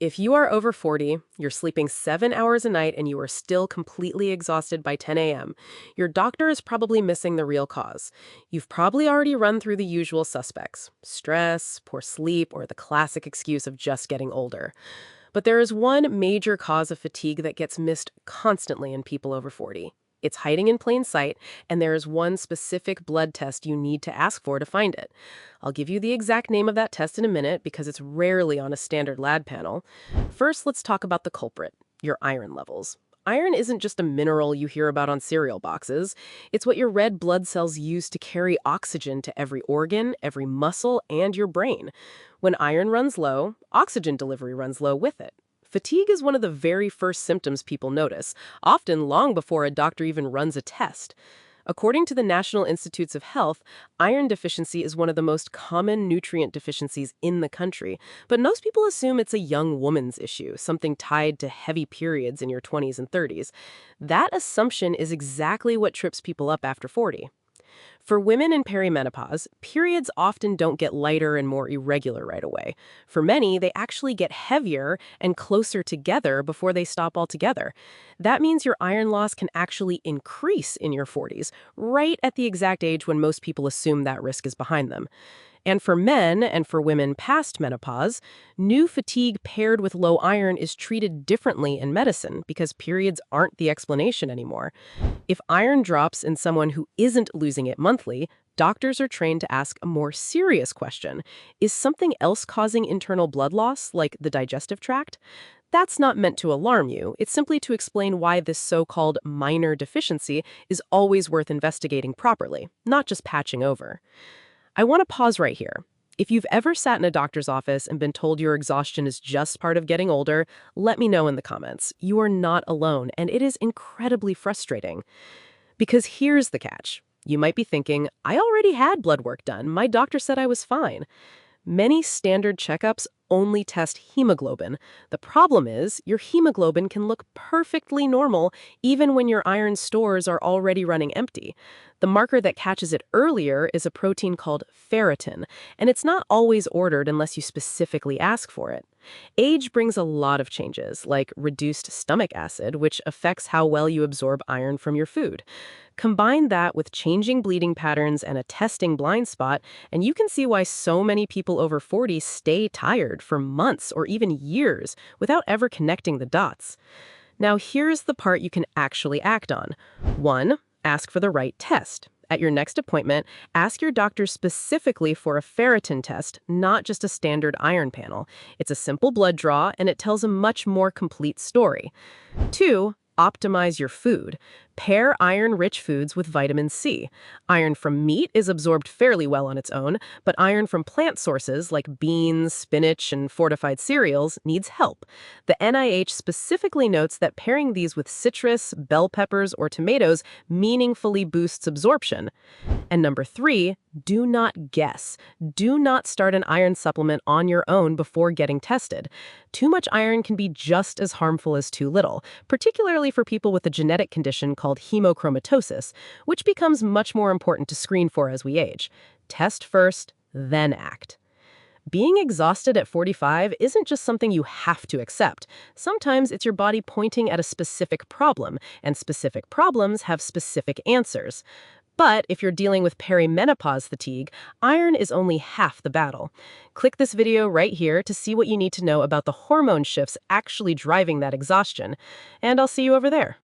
If you are over 40, you're sleeping 7 hours a night, and you are still completely exhausted by 10 a.m., your doctor is probably missing the real cause. You've probably already run through the usual suspects: stress, poor sleep, or the classic excuse of just getting older. But there is one major cause of fatigue that gets missed constantly in people over 40. It's hiding in plain sight, and there is one specific blood test you need to ask for to find it. I'll give you the exact name of that test in a minute because it's rarely on a standard lab panel. First, let's talk about the culprit: your iron levels. Iron isn't just a mineral you hear about on cereal boxes. It's what your red blood cells use to carry oxygen to every organ, every muscle, and your brain. When iron runs low, oxygen delivery runs low with it. Fatigue is one of the very first symptoms people notice, often long before a doctor even runs a test. According to the National Institutes of Health, iron deficiency is one of the most common nutrient deficiencies in the country, but most people assume it's a young woman's issue, something tied to heavy periods in your 20s and 30s. That assumption is exactly what trips people up after 40. For women in perimenopause, periods often don't get lighter and more irregular right away. For many, they actually get heavier and closer together before they stop altogether. That means your iron loss can actually increase in your 40s, right at the exact age when most people assume that risk is behind them. And for men and for women past menopause, new fatigue paired with low iron is treated differently in medicine because periods aren't the explanation anymore. If iron drops in someone who isn't losing it monthly, doctors are trained to ask a more serious question: is something else causing internal blood loss, like the digestive tract? That's not meant to alarm you. It's simply to explain why this so-called minor deficiency is always worth investigating properly, not just patching over. I want to pause right here. If you've ever sat in a doctor's office and been told your exhaustion is just part of getting older, let me know in the comments. You are not alone, and it is incredibly frustrating. Because here's the catch. You might be thinking, I already had blood work done. My doctor said I was fine. Many standard checkups only test hemoglobin. The problem is, your hemoglobin can look perfectly normal even when your iron stores are already running empty. The marker that catches it earlier is a protein called ferritin, and it's not always ordered unless you specifically ask for it. Age brings a lot of changes, like reduced stomach acid, which affects how well you absorb iron from your food. Combine that with changing bleeding patterns and a testing blind spot, and you can see why so many people over 40 stay tired for months or even years without ever connecting the dots. Now, here's the part you can actually act on. 1. Ask for the right test. At your next appointment, ask your doctor specifically for a ferritin test, not just a standard iron panel. It's a simple blood draw, and it tells a much more complete story. 2. Optimize your food. Pair iron-rich foods with vitamin C. Iron from meat is absorbed fairly well on its own, but iron from plant sources like beans, spinach, and fortified cereals needs help. The NIH specifically notes that pairing these with citrus, bell peppers, or tomatoes meaningfully boosts absorption. And number 3, do not guess. Do not start an iron supplement on your own before getting tested. Too much iron can be just as harmful as too little, particularly for people with a genetic condition called hemochromatosis, which becomes much more important to screen for as we age. Test first, then act. Being exhausted at 45 isn't just something you have to accept. Sometimes it's your body pointing at a specific problem, and specific problems have specific answers. But if you're dealing with perimenopause fatigue, iron is only half the battle. Click this video right here to see what you need to know about the hormone shifts actually driving that exhaustion, and I'll see you over there.